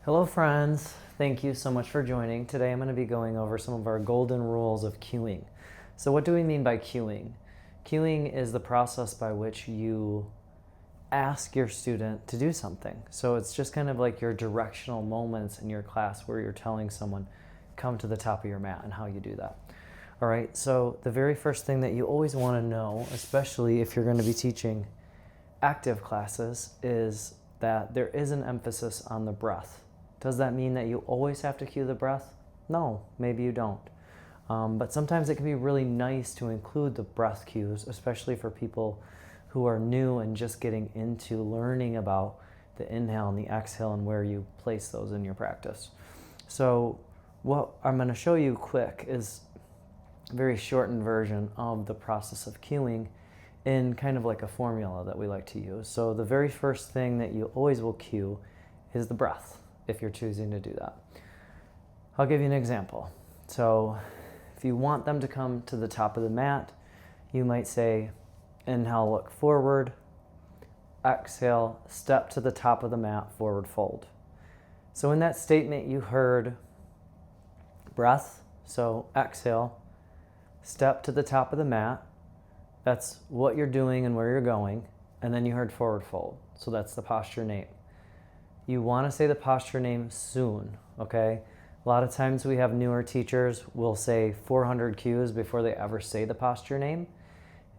Hello friends, thank you so much for joining. Today I'm going to be going over some of our golden rules of cueing. So what do we mean by cueing? Cueing is the process by which you ask your student to do something. So it's just kind of like your directional moments in your class where you're telling someone, come to the top of your mat, and how you do that. All right, so the very first thing that you always want to know, especially if you're going to be teaching active classes, is that there is an emphasis on the breath. Does that mean that you always have to cue the breath? No, maybe you don't. But sometimes it can be really nice to include the breath cues, especially for people who are new and just getting into learning about the inhale and the exhale and where you place those in your practice. So what I'm going to show you quick is a very shortened version of the process of cueing in kind of like a formula that we like to use. So the very first thing that you always will cue is the breath, if you're choosing to do that. I'll give you an example. So if you want them to come to the top of the mat, you might say, inhale, look forward, exhale, step to the top of the mat, forward fold. So in that statement you heard breath, so exhale, step to the top of the mat, that's what you're doing and where you're going, and then you heard forward fold, so that's the posture name. You want to say the posture name soon, okay? A lot of times we have newer teachers will say 400 cues before they ever say the posture name.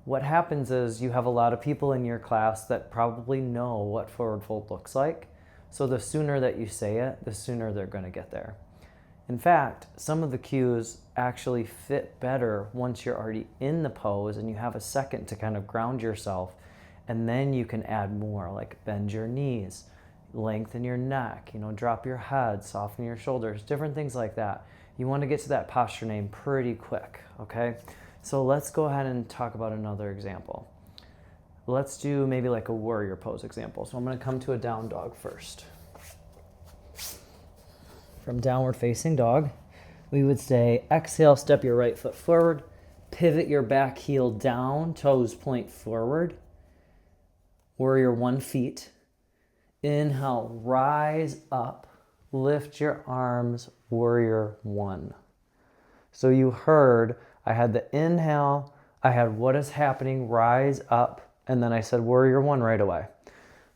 What happens is you have a lot of people in your class that probably know what forward fold looks like, so the sooner that you say it, the sooner they're going to get there. In fact, some of the cues actually fit better once you're already in the pose and you have a second to kind of ground yourself, and then you can add more, like bend your knees, lengthen your neck, drop your head, soften your shoulders, different things like that. You want to get to that posture name pretty quick, okay? So let's go ahead and talk about another example. Let's do maybe like a warrior pose example. So I'm going to come to a down dog first. From downward facing dog, we would say exhale, step your right foot forward, pivot your back heel down, toes point forward, warrior 1 feet. Inhale, rise up, lift your arms, warrior 1. So you heard, I had the inhale, I had what is happening, rise up, and then I said warrior 1 right away.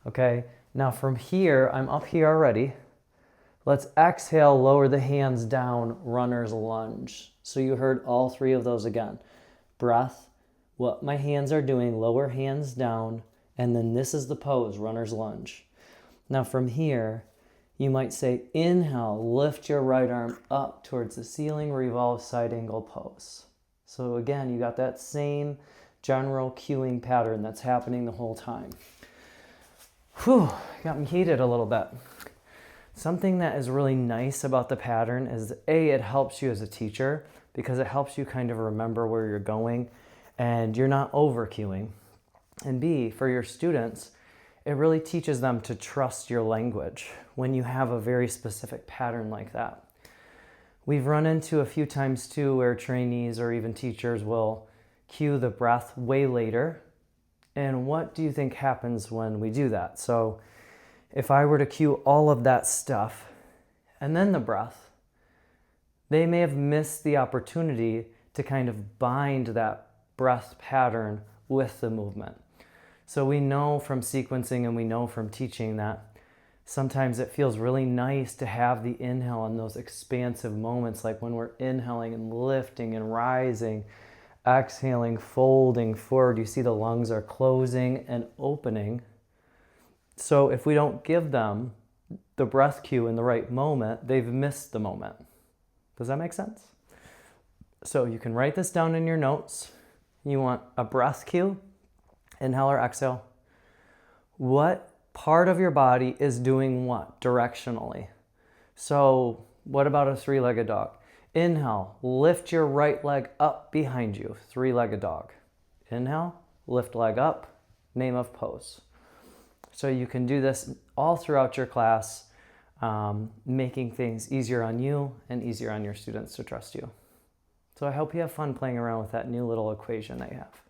Okay, now from here, I'm up here already. Let's exhale, lower the hands down, runner's lunge. So you heard all 3 of those again. Breath, what my hands are doing, lower hands down, and then this is the pose, runner's lunge. Now from here, you might say, inhale, lift your right arm up towards the ceiling, revolve side angle pose. So again, you got that same general cueing pattern that's happening the whole time. Whew, got me heated a little bit. Something that is really nice about the pattern is A, it helps you as a teacher because it helps you kind of remember where you're going and you're not over cueing. And B, for your students, it really teaches them to trust your language when you have a very specific pattern like that. We've run into a few times too where trainees or even teachers will cue the breath way later. And what do you think happens when we do that? So if I were to cue all of that stuff and then the breath, they may have missed the opportunity to kind of bind that breath pattern with the movement. So we know from sequencing and we know from teaching that sometimes it feels really nice to have the inhale in those expansive moments, like when we're inhaling and lifting and rising, exhaling, folding forward. You see the lungs are closing and opening. So if we don't give them the breath cue in the right moment, they've missed the moment. Does that make sense? So you can write this down in your notes. You want a breath cue, inhale or exhale. What part of your body is doing what directionally? So what about a 3-legged dog? Inhale, lift your right leg up behind you, 3-legged dog. Inhale, lift leg up, name of pose. So you can do this all throughout your class, making things easier on you and easier on your students to trust you. So I hope you have fun playing around with that new little equation that you have.